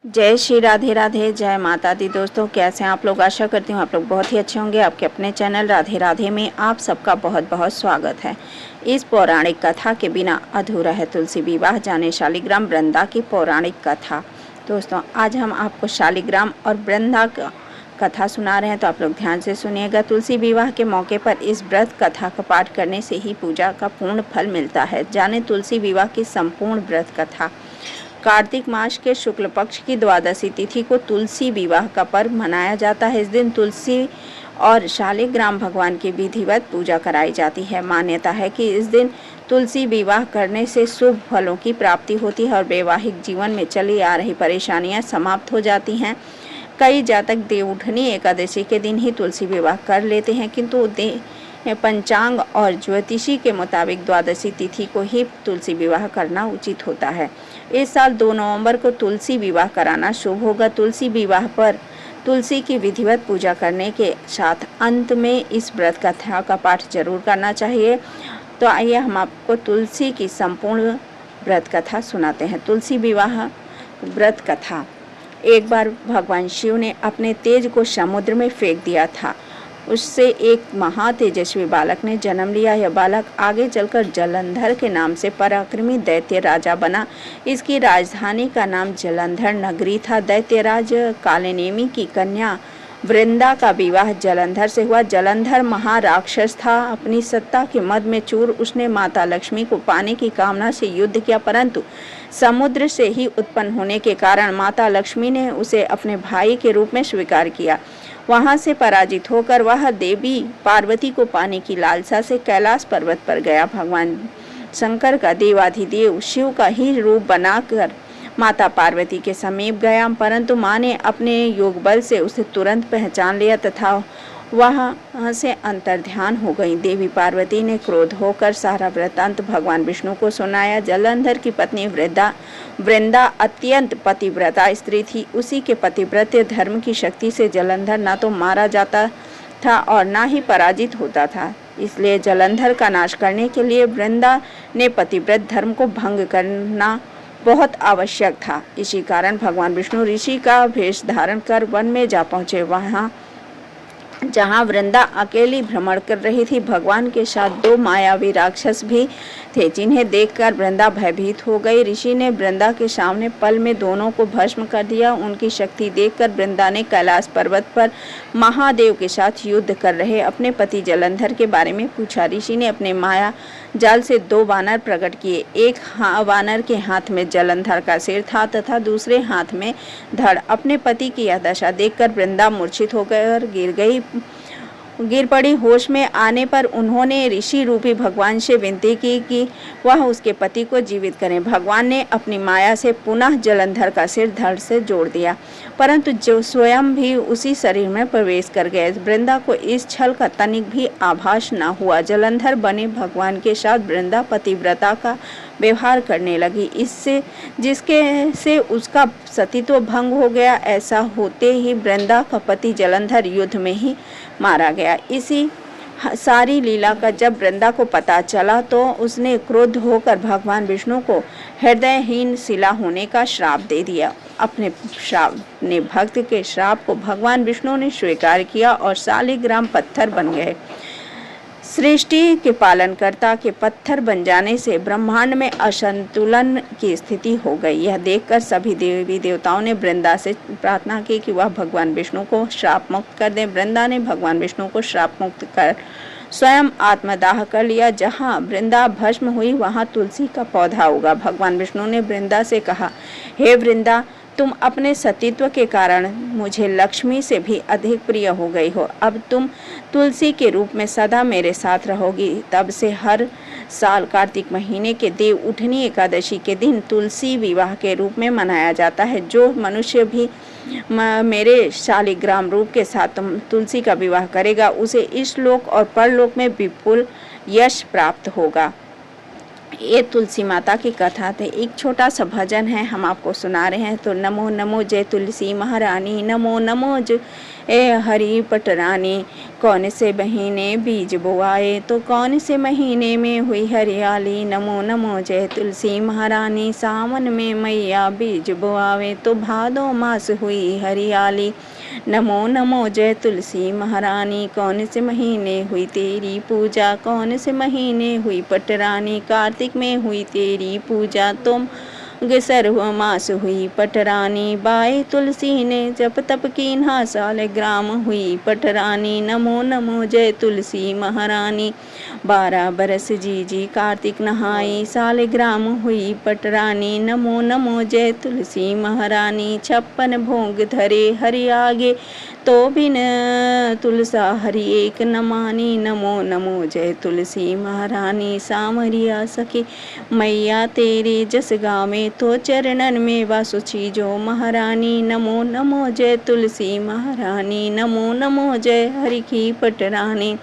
जय श्री राधे राधे, जय माता दी। दोस्तों कैसे हैं आप लोग? आशा करती हूँ आप लोग बहुत ही अच्छे होंगे। आपके अपने चैनल राधे राधे में आप सबका बहुत बहुत स्वागत है। इस पौराणिक कथा के बिना अधूरा है तुलसी विवाह, जाने शालिग्राम वृंदा की पौराणिक कथा। दोस्तों आज हम आपको शालिग्राम और वृंदा का कथा सुना रहे हैं, तो आप लोग ध्यान से सुनिएगा। तुलसी विवाह के मौके पर इस व्रत कथा का पाठ करने से ही पूजा का पूर्ण फल मिलता है। जाने तुलसी विवाह की संपूर्ण व्रत कथा। कार्तिक मास के शुक्ल पक्ष की द्वादशी तिथि को तुलसी विवाह का पर्व मनाया जाता है। इस दिन तुलसी और शालिग्राम भगवान की विधिवत पूजा कराई जाती है। मान्यता है कि इस दिन तुलसी विवाह करने से शुभ फलों की प्राप्ति होती है और वैवाहिक जीवन में चली आ रही परेशानियां समाप्त हो जाती हैं। कई जातक देवउठनी एकादशी के दिन ही तुलसी विवाह कर लेते हैं, किंतु पंचांग और ज्योतिषी के मुताबिक द्वादशी तिथि को ही तुलसी विवाह करना उचित होता है। इस साल 2 नवंबर को तुलसी विवाह कराना शुभ होगा। तुलसी विवाह पर तुलसी की विधिवत पूजा करने के साथ अंत में इस व्रत कथा का पाठ जरूर करना चाहिए। तो आइए हम आपको तुलसी की संपूर्ण व्रत कथा सुनाते हैं। तुलसी विवाह व्रत कथा। एक बार भगवान शिव ने अपने तेज को समुद्र में फेंक दिया था। उससे एक महातेजस्वी बालक ने जन्म लिया। यह बालक आगे चलकर जलंधर के नाम से पराक्रमी दैत्य राजा बना। इसकी राजधानी का नाम जलंधर नगरी था। दैत्यराज कालनेमी की कन्या वृंदा का विवाह जलंधर से हुआ। जलंधर महाराक्षस था। अपनी सत्ता के मद में चूर उसने माता लक्ष्मी को पाने की कामना से युद्ध किया, परंतु समुद्र से ही उत्पन्न होने के कारण माता लक्ष्मी ने उसे अपने भाई के रूप में स्वीकार किया। वहां से पराजित होकर वह देवी पार्वती को पाने की लालसा से कैलाश पर्वत पर गया। भगवान शंकर का देवाधिदेव शिव का ही रूप बनाकर माता पार्वती के समीप गया, परंतु मां ने अपने योग बल से उसे तुरंत पहचान लिया तथा वहां से अंतर्ध्यान हो गई। देवी पार्वती ने क्रोध होकर सारा वृत्तांत भगवान विष्णु को सुनाया। जलंधर की पत्नी वृंदा अत्यंत पतिव्रता स्त्री थी। उसी के पतिव्रत धर्म की शक्ति से जलंधर न तो मारा जाता था और न ही पराजित होता था। इसलिए जलंधर का नाश करने के लिए वृंदा ने पतिव्रत धर्म को भंग करना बहुत आवश्यक था। इसी कारण भगवान विष्णु ऋषि का वेश धारण कर वन में जा पहुंचे। वहां जहां वृंदा अकेली भ्रमण कर रही थी, भगवान के साथ 2 मायावी राक्षस भी थे, जिन्हें देखकर वृंदा भयभीत हो गई। ऋषि ने वृंदा के सामने पल में दोनों को भस्म कर दिया। उनकी शक्ति देखकर वृंदा ने कैलाश पर्वत पर महादेव के साथ युद्ध कर रहे अपने पति जलंधर के बारे में पूछा। ऋषि ने अपने माया जाल से 2 वानर प्रकट किए। एक वानर के हाथ में जलंधर का सिर था तथा दूसरे हाथ में धड़। अपने पति की यह दशा देखकर वृंदा मूर्छित होकर गिर पड़ी। होश में आने पर उन्होंने ऋषि रूपी भगवान से विनती की कि वह उसके पति को जीवित करें। भगवान ने अपनी माया से पुनः जलंधर का सिर धड़ से जोड़ दिया, परंतु जो स्वयं भी उसी शरीर में प्रवेश कर गए। वृंदा को इस छल का तनिक भी आभास न हुआ। जलंधर बने भगवान के साथ वृंदा पतिव्रता का व्यवहार करने लगी, इससे जिसके से उसका सतीत्व भंग हो गया। ऐसा होते ही वृंदा का पति जलंधर युद्ध में ही मारा गया। इसी सारी लीला का जब वृंदा को पता चला तो उसने क्रुद्ध होकर भगवान विष्णु को हृदयहीन शिला होने का श्राप दे दिया। अपने भक्त के श्राप को भगवान विष्णु ने स्वीकार किया और शालिग्राम पत्थर बन गए। सृष्टि के पालनकर्ता के पत्थर बन जाने से ब्रह्मांड में असंतुलन की स्थिति हो गई। यह देखकर सभी देवी देवताओं ने वृंदा से प्रार्थना की कि वह भगवान विष्णु को श्राप मुक्त कर दें। वृंदा ने भगवान विष्णु को श्राप मुक्त कर स्वयं आत्मदाह कर लिया। जहाँ वृंदा भस्म हुई वहाँ तुलसी का पौधा उगा। भगवान विष्णु ने वृंदा से कहा, हे वृंदा, तुम अपने सतीत्व के कारण मुझे लक्ष्मी से भी अधिक प्रिय हो गई हो। अब तुम तुलसी के रूप में सदा मेरे साथ रहोगी। तब से हर साल कार्तिक महीने के देव उठनी एकादशी के दिन तुलसी विवाह के रूप में मनाया जाता है। जो मनुष्य भी मेरे शालिग्राम रूप के साथ तुलसी का विवाह करेगा, उसे इस लोक और परलोक में विपुल यश प्राप्त होगा। ये तुलसी माता की कथा थे। एक छोटा सा भजन है, हम आपको सुना रहे हैं। तो नमो नमो जय तुलसी महारानी, नमो नमो जय हरि पटरानी। कौन से महीने बीज बोआए, तो कौन से महीने में हुई हरियाली। नमो नमो जय तुलसी महारानी, सावन में मैया बीज बोआवे, तो भादो मास हुई हरियाली। नमो नमो जय तुलसी महारानी, कौन से महीने हुई तेरी पूजा, कौन से महीने हुई पटरानी। कार्तिक में हुई तेरी पूजा, तुम सर्व मास हुई पटरानी। बाई तुलसी ने जप तप कीन्हा, साल ग्राम हुई पटरानी। नमो नमो जय तुलसी महारानी, 12 बरस जी कार्तिक नहाई, साल ग्राम हुई पटरानी। नमो नमो जय तुलसी महारानी, 56 भोग धरे हरि आगे, तो बिन तुलसा हरि एक न मानी। नमो नमो जय तुलसी महारानी, सामरिया सखी मैया तेरे जस गावे, तो चरणन में वासुची जो महारानी। नमो नमो जय तुलसी महारानी, नमो नमो जय हरि की पटरानी।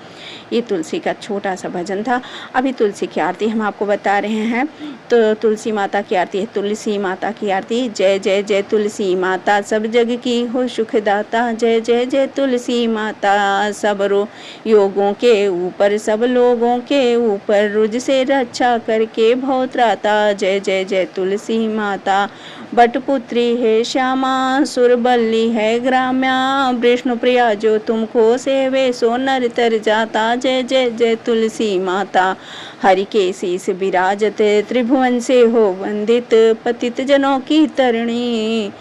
ये तुलसी का छोटा सा भजन था। अभी तुलसी की आरती हम आपको बता रहे हैं। तो तुलसी माता की आरती है। तुलसी माता की आरती। जय जय जय तुलसी माता, सब जग की हो सुखदाता। जय जय जय तुलसी माता, सब योगों के ऊपर, सब लोगों के ऊपर, रुज से रक्षा करके भवत्राता। जय जय जय तुलसी माता, बटपुत्री है श्यामा, सुरबल्ली है ग्राम्या, विष्णु प्रिया जो तुमको सेवे, सो नर तर जाता। जय जय जय तुलसी माता, हरि के शीस विराजत, त्रिभुवन से हो वंदित, पतित जनों की तरणी,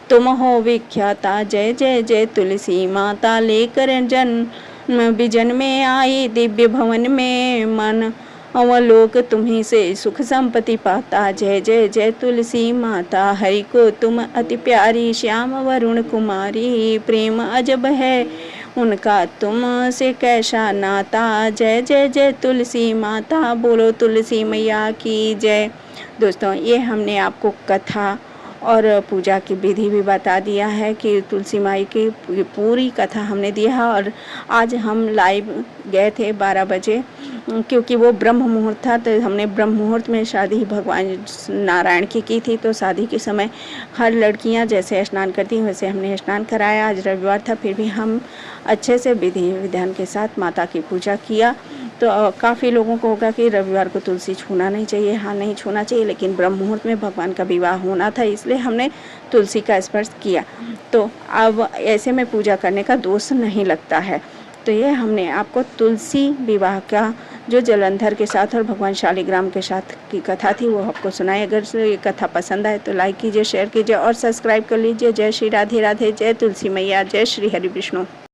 तुम हो विख्याता। जय जय जय तुलसी माता, लेकर जन्म विजन में आई, दिव्य भवन में मन अवलोक तुम्ही से सुख संपत्ति पाता। जय जय जय तुलसी माता, हरि को तुम अति प्यारी, श्याम वरुण कुमारी, प्रेम अजब है उनका तुम से कैसा नाता। जय जय जय तुलसी माता, बोलो तुलसी मैया की जय। दोस्तों, ये हमने आपको कथा और पूजा की विधि भी बता दिया है कि तुलसी माई की पूरी कथा हमने दी है। और आज हम लाइव गए थे 12 बजे, क्योंकि वो ब्रह्म मुहूर्त था, तो हमने ब्रह्म मुहूर्त में शादी भगवान नारायण की थी। तो शादी के समय हर लड़कियां जैसे स्नान करती हैं वैसे हमने स्नान कराया। आज रविवार था, फिर भी हम अच्छे से विधि विधान के साथ माता की पूजा किया। तो काफ़ी लोगों को होगा कि रविवार को तुलसी छूना नहीं चाहिए। हाँ, नहीं छूना चाहिए, लेकिन ब्रह्म मुहूर्त में भगवान का विवाह होना था, इसलिए हमने तुलसी का स्पर्श किया। तो अब ऐसे में पूजा करने का दोष नहीं लगता है। तो ये हमने आपको तुलसी विवाह का जो जलंधर के साथ और भगवान शालिग्राम के साथ की कथा थी वो आपको सुनाई। अगर ये कथा पसंद आए तो लाइक कीजिए, शेयर कीजिए और सब्सक्राइब कर लीजिए। जय श्री राधे राधे, जय तुलसी मैया, जय श्री हरि विष्णु।